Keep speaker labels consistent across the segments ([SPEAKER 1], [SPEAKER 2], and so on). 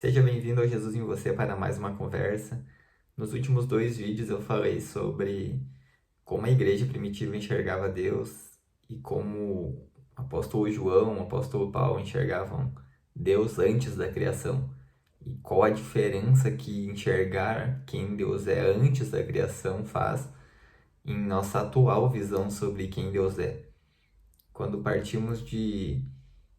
[SPEAKER 1] Seja bem-vindo ao Jesus em Você para mais uma conversa. Nos últimos dois vídeos eu falei sobre como a igreja primitiva enxergava Deus e como o apóstolo João, o apóstolo Paulo enxergavam Deus antes da criação. E qual a diferença que enxergar quem Deus é antes da criação faz em nossa atual visão sobre quem Deus é. Quando partimos de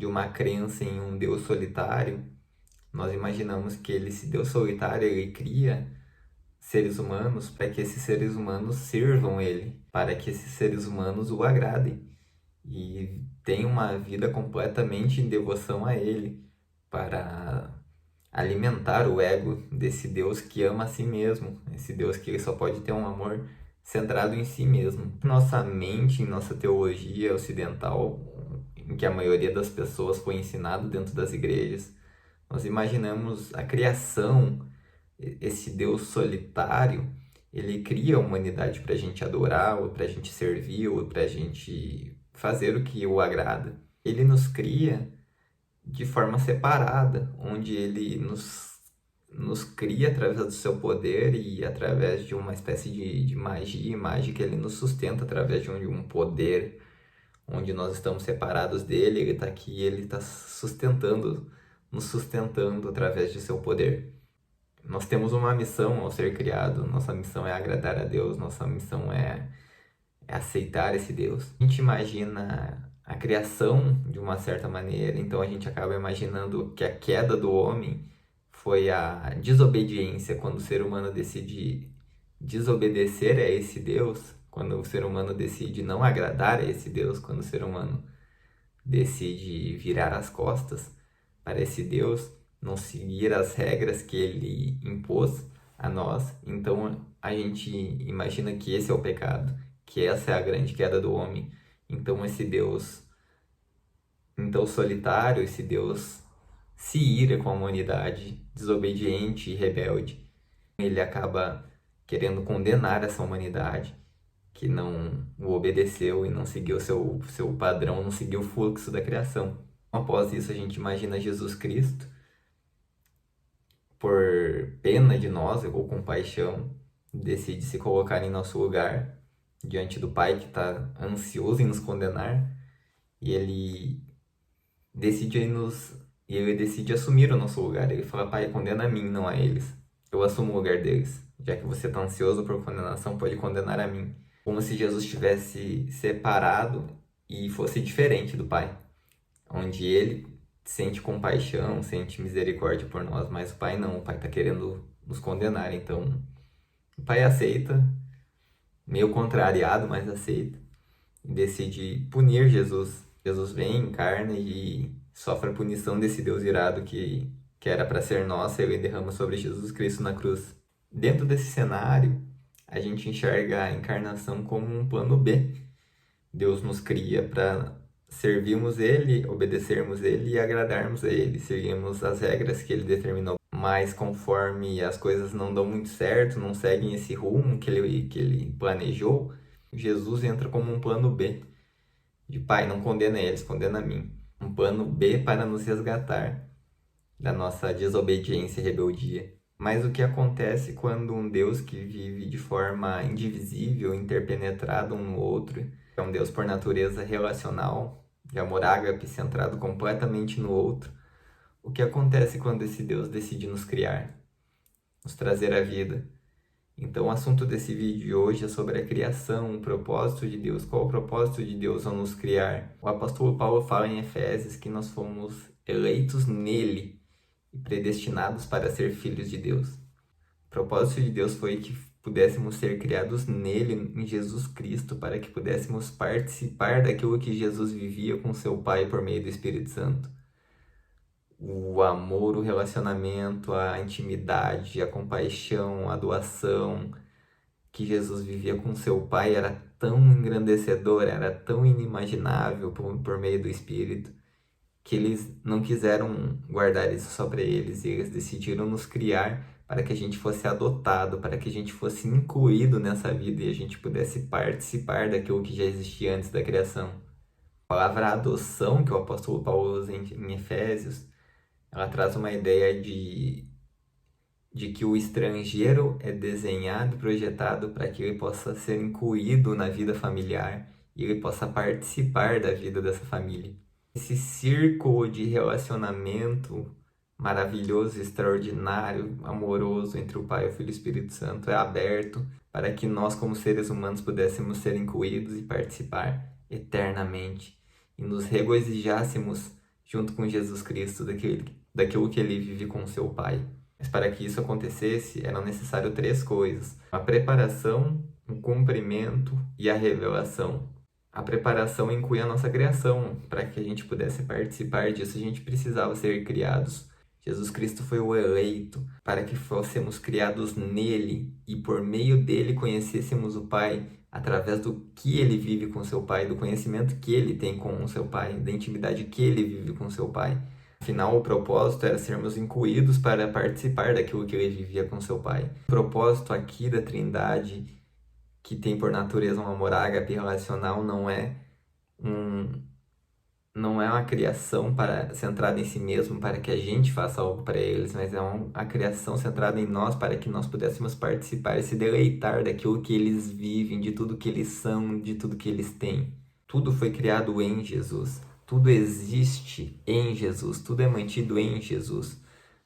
[SPEAKER 1] uma crença em um Deus solitário, nós imaginamos que ele, esse Deus solitário, ele cria seres humanos para que esses seres humanos sirvam ele, para que esses seres humanos o agradem e tenham uma vida completamente em devoção a ele, para alimentar o ego desse Deus que ama a si mesmo, esse Deus que ele só pode ter um amor centrado em si mesmo. Nossa mente, em nossa teologia ocidental, em que a maioria das pessoas foi ensinado dentro das igrejas, nós imaginamos a criação, esse Deus solitário, ele cria a humanidade para a gente adorá-lo, para a gente servi-lo, para a gente fazer o que o agrada. Ele nos cria de forma separada, onde ele nos cria através do seu poder e através de uma espécie de magia e mágica, ele nos sustenta através de um poder, onde nós estamos separados dele, ele está aqui, ele está nos sustentando através de seu poder. Nós temos uma missão ao ser criado, nossa missão é agradar a Deus, nossa missão é aceitar esse Deus. A gente imagina a criação de uma certa maneira, então a gente acaba imaginando que a queda do homem foi a desobediência, quando o ser humano decide desobedecer a esse Deus, quando o ser humano decide não agradar a esse Deus, quando o ser humano decide virar as costas para esse Deus, não seguir as regras que ele impôs a nós. Então a gente imagina que esse é o pecado, que essa é a grande queda do homem. Então esse Deus, então solitário, esse Deus se ira com a humanidade desobediente e rebelde. Ele acaba querendo condenar essa humanidade que não o obedeceu e não seguiu seu padrão, não seguiu o fluxo da criação. Após isso, a gente imagina Jesus Cristo, por pena de nós ou compaixão, decide se colocar em nosso lugar diante do Pai que está ansioso em nos condenar, e ele decide assumir o nosso lugar. Ele fala: Pai, condena a mim, não a eles. Eu assumo o lugar deles. Já que você está ansioso por condenação, pode condenar a mim. Como se Jesus tivesse separado e fosse diferente do Pai, onde ele sente compaixão, sente misericórdia por nós, mas o Pai não, o Pai está querendo nos condenar. Então o Pai aceita, meio contrariado, mas aceita, e decide punir Jesus. Jesus vem, encarna e sofre a punição desse Deus irado que era para ser nossa, e ele derrama sobre Jesus Cristo na cruz. Dentro desse cenário, a gente enxerga a encarnação como um plano B. Deus nos cria para servirmos Ele, obedecermos Ele e agradarmos a Ele, seguirmos as regras que Ele determinou. Mas conforme as coisas não dão muito certo, não seguem esse rumo que ele planejou, Jesus entra como um plano B. De Pai, não condena eles, condena a mim. Um plano B para nos resgatar da nossa desobediência e rebeldia. Mas o que acontece quando um Deus que vive de forma indivisível, interpenetrado um no outro, é um Deus por natureza relacional, de amor ágape, centrado completamente no outro? O que acontece quando esse Deus decide nos criar, nos trazer à vida? Então o assunto desse vídeo de hoje é sobre a criação, o propósito de Deus. Qual o propósito de Deus ao nos criar? O apóstolo Paulo fala em Efésios que nós fomos eleitos nele e predestinados para ser filhos de Deus. O propósito de Deus foi que pudéssemos ser criados nele, em Jesus Cristo, para que pudéssemos participar daquilo que Jesus vivia com seu Pai por meio do Espírito Santo. O amor, o relacionamento, a intimidade, a compaixão, a doação que Jesus vivia com seu Pai era tão engrandecedor, era tão inimaginável por meio do Espírito, que eles não quiseram guardar isso só para eles, e eles decidiram nos criar para que a gente fosse adotado, para que a gente fosse incluído nessa vida e a gente pudesse participar daquilo que já existia antes da criação. A palavra adoção, que o apóstolo Paulo usa em Efésios, Ela traz uma ideia de que o estrangeiro é desenhado e projetado para que ele possa ser incluído na vida familiar e ele possa participar da vida dessa família. Esse círculo de relacionamento maravilhoso, extraordinário, amoroso entre o Pai, o Filho e o Espírito Santo é aberto para que nós, como seres humanos, pudéssemos ser incluídos e participar eternamente e nos regozijássemos junto com Jesus Cristo daquilo que ele vive com seu Pai. Mas para que isso acontecesse, eram necessárias 3 coisas: a preparação, o cumprimento e a revelação. A preparação inclui a nossa criação. Para que a gente pudesse participar disso, a gente precisava ser criados. Jesus Cristo foi o eleito para que fôssemos criados nele e por meio dele conhecêssemos o Pai através do que ele vive com seu Pai, do conhecimento que ele tem com o seu Pai, da intimidade que ele vive com seu Pai. Afinal, o propósito era sermos incluídos para participar daquilo que ele vivia com seu Pai. O propósito aqui da Trindade, que tem por natureza um amor ágape relacional, não é uma criação centrada em si mesmo para que a gente faça algo para eles, mas é uma criação centrada em nós para que nós pudéssemos participar e se deleitar daquilo que eles vivem, de tudo que eles são, de tudo que eles têm. Tudo foi criado em Jesus. Tudo existe em Jesus. Tudo é mantido em Jesus.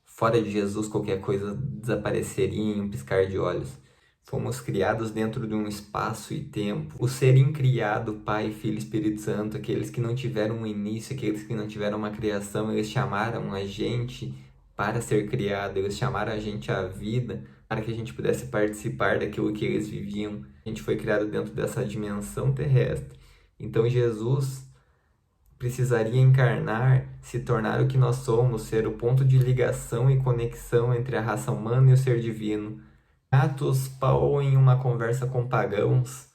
[SPEAKER 1] Fora de Jesus, qualquer coisa desapareceria em um piscar de olhos. Fomos criados dentro de um espaço e tempo. O ser incriado, Pai, Filho e Espírito Santo, aqueles que não tiveram um início, aqueles que não tiveram uma criação, eles chamaram a gente para ser criado, eles chamaram a gente à vida para que a gente pudesse participar daquilo que eles viviam. A gente foi criado dentro dessa dimensão terrestre. Então Jesus precisaria encarnar, se tornar o que nós somos, ser o ponto de ligação e conexão entre a raça humana e o ser divino. Atos, Paulo, em uma conversa com pagãos,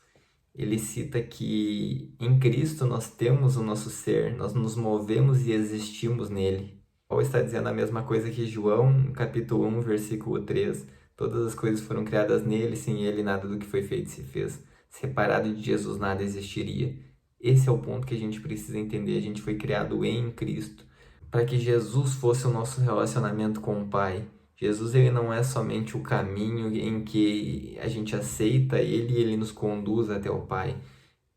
[SPEAKER 1] ele cita que em Cristo nós temos o nosso ser, nós nos movemos e existimos nele. Paulo está dizendo a mesma coisa que João, capítulo 1, versículo 3. Todas as coisas foram criadas nele, sem ele nada do que foi feito se fez. Separado de Jesus nada existiria. Esse é o ponto que a gente precisa entender. A gente foi criado em Cristo para que Jesus fosse o nosso relacionamento com o Pai. Jesus, ele não é somente o caminho em que a gente aceita ele e ele nos conduz até o Pai.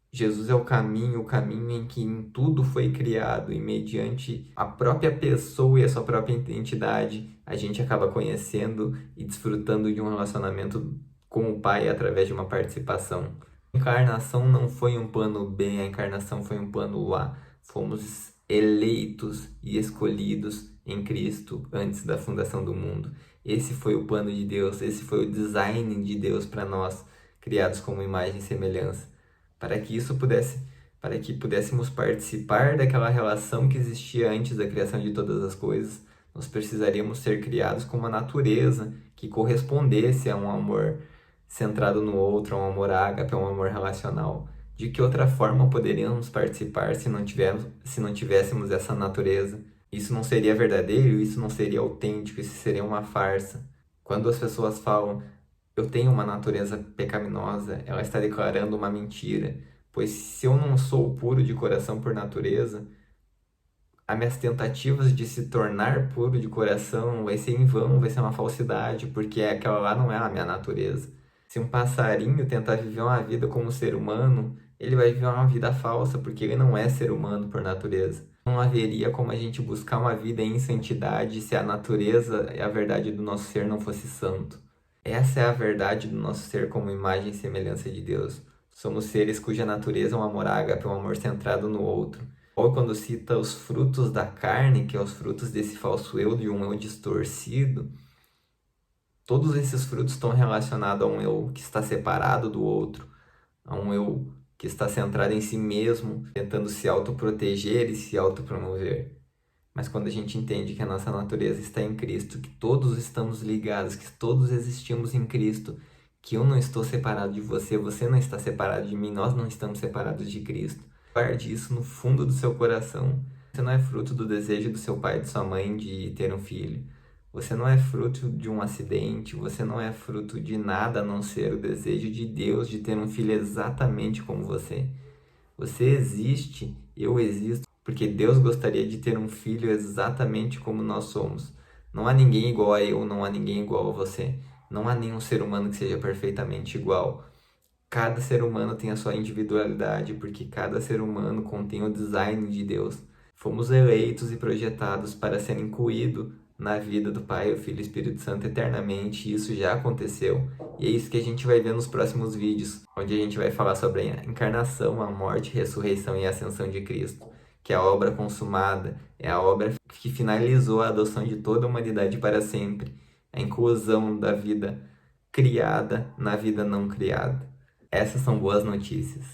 [SPEAKER 1] Jesus é o caminho em que em tudo foi criado e mediante a própria pessoa e a sua própria identidade, a gente acaba conhecendo e desfrutando de um relacionamento com o Pai através de uma participação. A encarnação não foi um plano B, a encarnação foi um plano A. Fomos eleitos e escolhidos em Cristo antes da fundação do mundo. Esse foi o plano de Deus, esse foi o design de Deus para nós, criados como imagem e semelhança. Para que pudéssemos participar daquela relação que existia antes da criação de todas as coisas, nós precisaríamos ser criados com uma natureza que correspondesse a um amor centrado no outro, a um amor ágape, a um amor relacional. De que outra forma poderíamos participar se não tivéssemos essa natureza? Isso não seria verdadeiro, isso não seria autêntico, isso seria uma farsa. Quando as pessoas falam, eu tenho uma natureza pecaminosa, ela está declarando uma mentira, pois se eu não sou puro de coração por natureza, as minhas tentativas de se tornar puro de coração vai ser em vão, vai ser uma falsidade, porque aquela lá não é a minha natureza. Se um passarinho tentar viver uma vida como ser humano, ele vai viver uma vida falsa, porque ele não é ser humano por natureza. Não haveria como a gente buscar uma vida em santidade se a natureza e a verdade do nosso ser não fosse santo. Essa é a verdade do nosso ser como imagem e semelhança de Deus. Somos seres cuja natureza é um amor ágape, um amor centrado no outro. Ou quando cita os frutos da carne, que é os frutos desse falso eu, de um eu distorcido, todos esses frutos estão relacionados a um eu que está separado do outro, a um eu que está centrado em si mesmo, tentando se autoproteger e se autopromover. Mas quando a gente entende que a nossa natureza está em Cristo, que todos estamos ligados, que todos existimos em Cristo, que eu não estou separado de você, você não está separado de mim, nós não estamos separados de Cristo. Guarde isso no fundo do seu coração. Você não é fruto do desejo do seu pai e de sua mãe de ter um filho. Você não é fruto de um acidente, você não é fruto de nada a não ser o desejo de Deus de ter um filho exatamente como você. Você existe, eu existo, porque Deus gostaria de ter um filho exatamente como nós somos. Não há ninguém igual a eu, não há ninguém igual a você. Não há nenhum ser humano que seja perfeitamente igual. Cada ser humano tem a sua individualidade, porque cada ser humano contém o design de Deus. Fomos eleitos e projetados para ser incluídos na vida do Pai, o Filho e o Espírito Santo eternamente, e isso já aconteceu. E é isso que a gente vai ver nos próximos vídeos, onde a gente vai falar sobre a encarnação, a morte, ressurreição e ascensão de Cristo, que é a obra consumada, é a obra que finalizou a adoção de toda a humanidade para sempre, a inclusão da vida criada na vida não criada. Essas são boas notícias.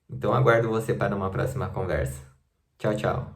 [SPEAKER 1] Então aguardo você para uma próxima conversa. Tchau, tchau.